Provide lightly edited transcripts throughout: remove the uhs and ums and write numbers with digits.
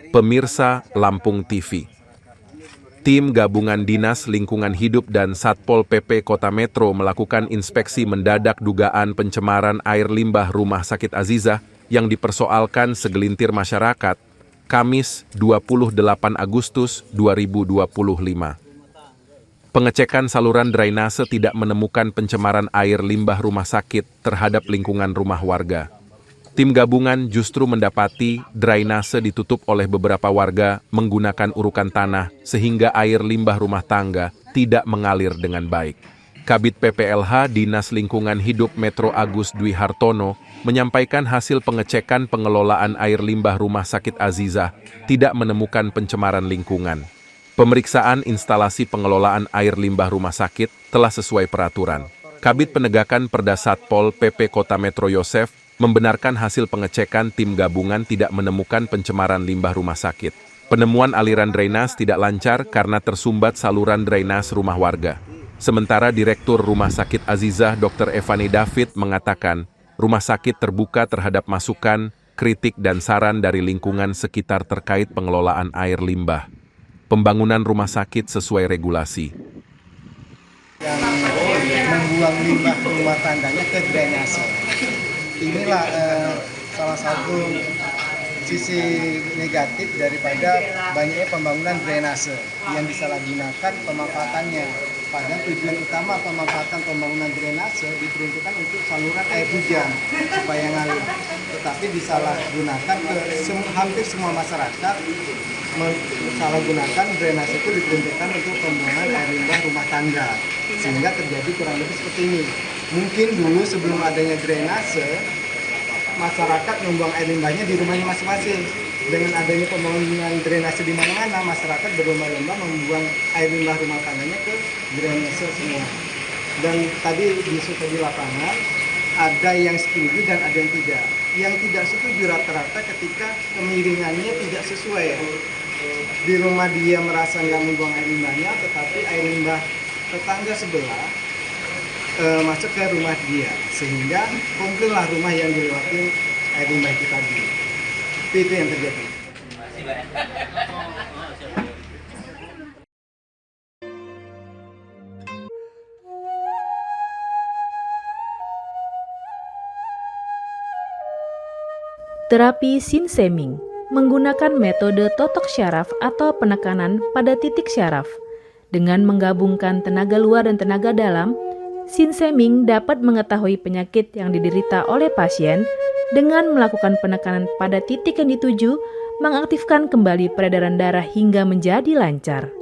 Pemirsa Lampung TV, tim gabungan Dinas Lingkungan Hidup dan Satpol PP Kota Metro melakukan inspeksi mendadak dugaan pencemaran air limbah Rumah Sakit Azizah yang dipersoalkan segelintir masyarakat, Kamis 28 Agustus 2025. Pengecekan saluran drainase tidak menemukan pencemaran air limbah rumah sakit terhadap lingkungan rumah warga. Tim gabungan justru mendapati drainase ditutup oleh beberapa warga menggunakan urukan tanah sehingga air limbah rumah tangga tidak mengalir dengan baik. Kabid PPLH Dinas Lingkungan Hidup Metro Agus Dwi Hartono menyampaikan hasil pengecekan pengelolaan air limbah Rumah Sakit Azizah tidak menemukan pencemaran lingkungan. Pemeriksaan instalasi pengelolaan air limbah rumah sakit telah sesuai peraturan. Kabid Penegakan Perda Satpol PP Kota Metro Yosef membenarkan hasil pengecekan tim gabungan tidak menemukan pencemaran limbah rumah sakit. Penemuan aliran drainase tidak lancar karena tersumbat saluran drainase rumah warga. Sementara Direktur Rumah Sakit Azizah Dr. Evani David mengatakan, rumah sakit terbuka terhadap masukan, kritik dan saran dari lingkungan sekitar terkait pengelolaan air limbah. Pembangunan rumah sakit sesuai regulasi. Yang membuang limbah rumah tangganya ke drainase. Inilah salah satu sisi negatif daripada banyaknya pembangunan drainase yang disalahgunakan pemanfaatannya. Padahal tujuan utama pemanfaatan pembangunan drainase diperuntukkan untuk saluran air hujan supaya ngalir. Tetapi disalahgunakan ke hampir semua masyarakat menyalahgunakan drainase itu diperuntukkan untuk pembuangan air limbah rumah tangga. Sehingga terjadi kurang lebih seperti ini. Mungkin dulu sebelum adanya drainase, masyarakat membuang air limbahnya di rumahnya masing-masing. Dengan adanya pembangunan drainase di mana-mana, masyarakat berlomba-lomba membuang air limbah rumah tangganya ke drainase semua. Dan tadi di lapangan, ada yang setuju dan ada yang tidak. Yang tidak setuju rata-rata ketika kemiringannya tidak sesuai. Di rumah dia merasa nggak membuang air limbahnya, tetapi air limbah tetangga sebelah masuk ke rumah dia, sehingga komplainlah rumah yang dilewati air limbah itu tadi. Itu yang terjadi. Terapi Sinseming menggunakan metode totok syaraf atau penekanan pada titik syaraf. Dengan menggabungkan tenaga luar dan tenaga dalam, Sinseming dapat mengetahui penyakit yang diderita oleh pasien dengan melakukan penekanan pada titik yang dituju, mengaktifkan kembali peredaran darah hingga menjadi lancar.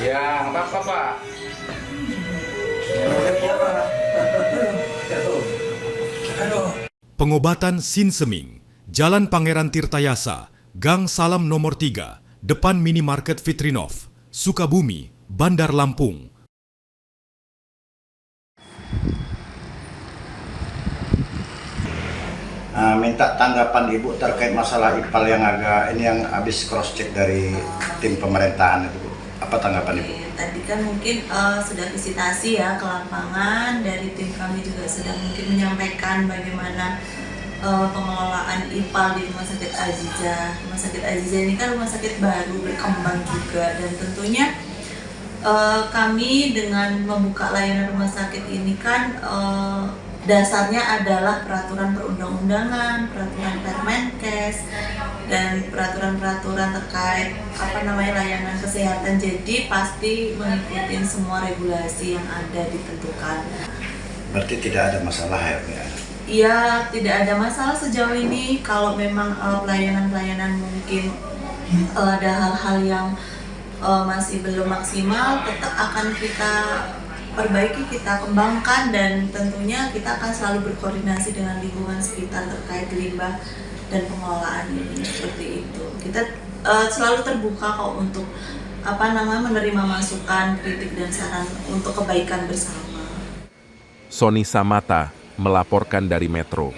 Ya, apa-apa, Pak. Pengobatan Sinseming, Jalan Pangeran Tirtayasa, Gang Salam nomor 3, depan Minimarket Fitrinov, Sukabumi, Bandar Lampung. Minta tanggapan Ibu terkait masalah IPAL yang agak ini yang habis cross check dari tim pemerintahan itu, Bu. Apa tanggapan Ibu? Tadi kan mungkin sudah visitasi ya ke lapangan, dari tim kami juga sudah mungkin menyampaikan bagaimana pengelolaan IPAL di Rumah Sakit Azizah. Rumah Sakit Azizah ini kan rumah sakit baru berkembang juga, dan tentunya kami dengan membuka layanan rumah sakit ini kan dasarnya adalah peraturan perundang-undangan, peraturan Permenkes, dan peraturan-peraturan terkait layanan kesehatan. Jadi pasti mengikuti semua regulasi yang ada ditentukan. Berarti tidak ada masalah ya? Iya, tidak ada masalah sejauh ini. Kalau memang pelayanan-pelayanan mungkin ada hal-hal yang masih belum maksimal, tetap akan kita perbaiki, kita kembangkan, dan tentunya kita akan selalu berkoordinasi dengan lingkungan sekitar terkait limbah dan pengelolaan ini, seperti itu. Kita selalu terbuka kok untuk menerima masukan, kritik dan saran untuk kebaikan bersama. Sony Samata melaporkan dari Metro.